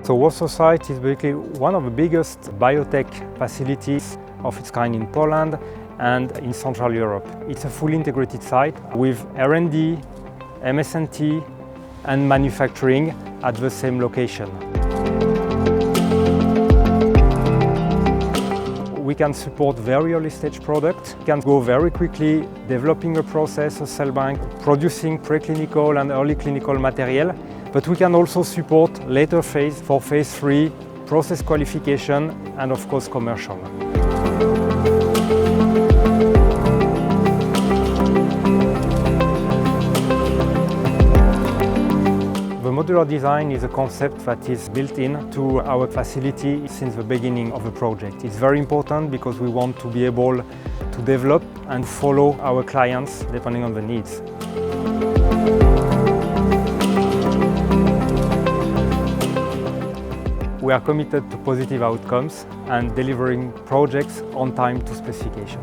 So Warsaw site is basically one of the biggest biotech facilities of its kind in Poland and in Central Europe. It's a fully integrated site with R&D, MSNT and manufacturing at the same location. We can support very early stage products, can go very quickly developing a process, a cell bank, producing preclinical and early clinical material, but we can also support later phase for phase 3, process qualification and of course commercial. The modular design is a concept that is built into our facility since the beginning of the project. It's very important because we want to be able to develop and follow our clients depending on the needs. We are committed to positive outcomes and delivering projects on time to specification.